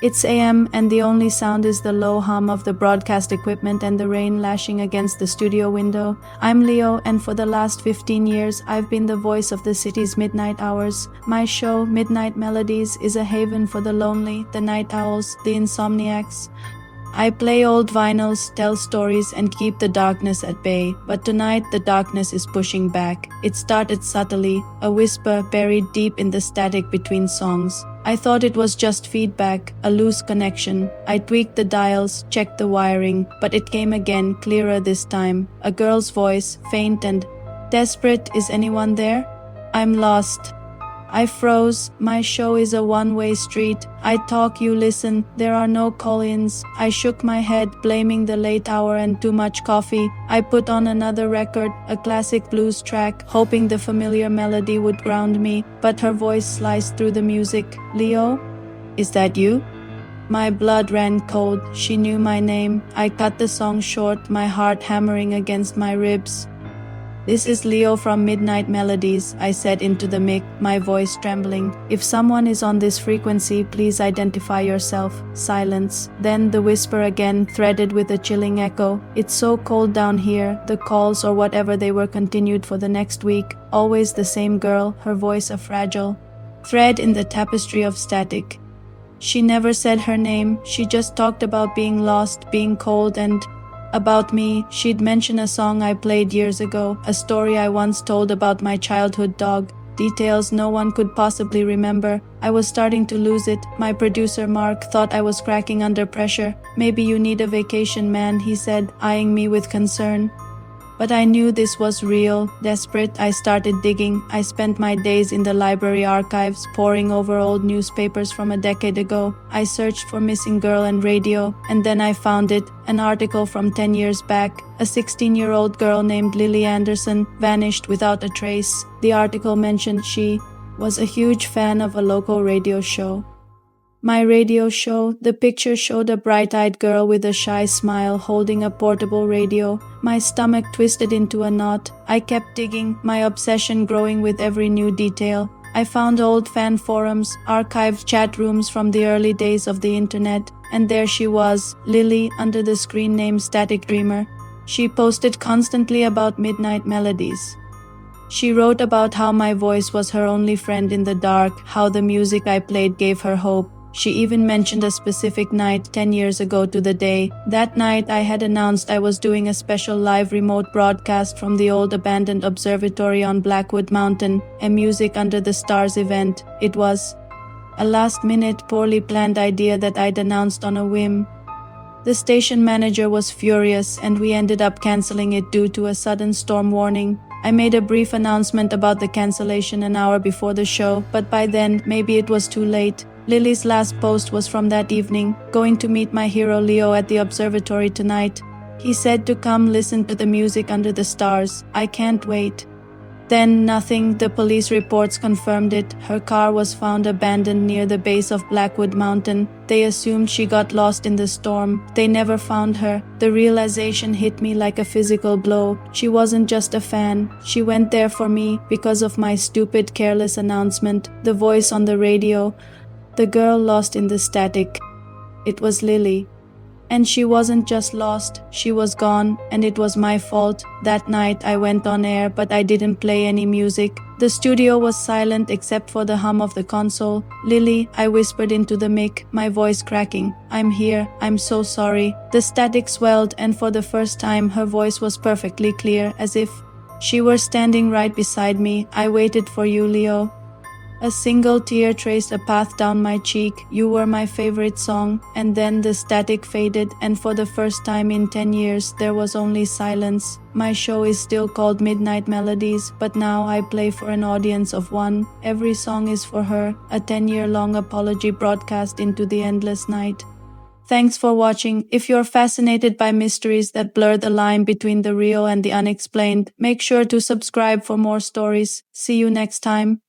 It's AM, and the only sound is the low hum of the broadcast equipment and the rain lashing against the studio window. I'm Leo, and for the last 15 years, I've been the voice of the city's midnight hours. My show, Midnight Melodies, is a haven for the lonely, the night owls, the insomniacs. I play old vinyls, tell stories, and keep the darkness at bay. But tonight, the darkness is pushing back. It started subtly, a whisper buried deep in the static between songs. I thought it was just feedback, a loose connection. I tweaked the dials, checked the wiring, but it came again, clearer this time. A girl's voice, faint and desperate. Is anyone there? I'm lost. I froze. My show is a one-way street. I talk, you listen. There are no call-ins. I shook my head, blaming the late hour and too much coffee. I put on another record, a classic blues track, hoping the familiar melody would ground me, but her voice sliced through the music. Leo? Is that you? My blood ran cold. She knew my name. I cut the song short, my heart hammering against my ribs. This is Leo from Midnight Melodies, I said into the mic, my voice trembling. If someone is on this frequency, please identify yourself. Silence. Then the whisper again, threaded with a chilling echo. It's so cold down here. The calls or whatever they were continued for the next week. Always the same girl, her voice a fragile thread in the tapestry of static. She never said her name. She just talked about being lost, being cold, and about me. She'd mention a song I played years ago, a story I once told about my childhood dog, details no one could possibly remember. I was starting to lose it. My producer Mark thought I was cracking under pressure. Maybe you need a vacation, man, he said, eyeing me with concern. But I knew this was real. Desperate, I started digging. I spent my days in the library archives, poring over old newspapers from a decade ago. I searched for missing girl and radio, and then I found it, an article from 10 years back. A 16-year-old girl named Lily Anderson vanished without a trace. The article mentioned she was a huge fan of a local radio show. My radio show, the picture showed a bright-eyed girl with a shy smile holding a portable radio. My stomach twisted into a knot. I kept digging, my obsession growing with every new detail. I found old fan forums, archived chat rooms from the early days of the internet, and there she was, Lily, under the screen name Static Dreamer. She posted constantly about Midnight Melodies. She wrote about how my voice was her only friend in the dark, how the music I played gave her hope. She even mentioned a specific night 10 years ago to the day. That night I had announced I was doing a special live remote broadcast from the old abandoned observatory on Blackwood Mountain, a Music Under the Stars event. It was a last-minute, poorly planned idea that I'd announced on a whim. The station manager was furious, and we ended up canceling it due to a sudden storm warning. I made a brief announcement about the cancellation an hour before the show, but by then, maybe it was too late. Lily's last post was from that evening, going to meet my hero Leo at the observatory tonight. He said to come listen to the music under the stars. I can't wait. Then nothing, the police reports confirmed it. Her car was found abandoned near the base of Blackwood Mountain. They assumed she got lost in the storm. They never found her. The realization hit me like a physical blow. She wasn't just a fan. She went there for me because of my stupid, careless announcement, the voice on the radio. The girl lost in the static. It was Lily. And she wasn't just lost, she was gone, and it was my fault. That night I went on air, but I didn't play any music. The studio was silent except for the hum of the console. Lily, I whispered into the mic, my voice cracking. I'm here, I'm so sorry. The static swelled, and for the first time her voice was perfectly clear, as if she were standing right beside me. I waited for you, Leo. A single tear traced a path down my cheek. You were my favorite song. And then the static faded, and for the first time in 10 years, there was only silence. My show is still called Midnight Melodies, but now I play for an audience of one. Every song is for her, a 10-year-long apology broadcast into the endless night. Thanks for watching. If you're fascinated by mysteries that blur the line between the real and the unexplained, make sure to subscribe for more stories. See you next time.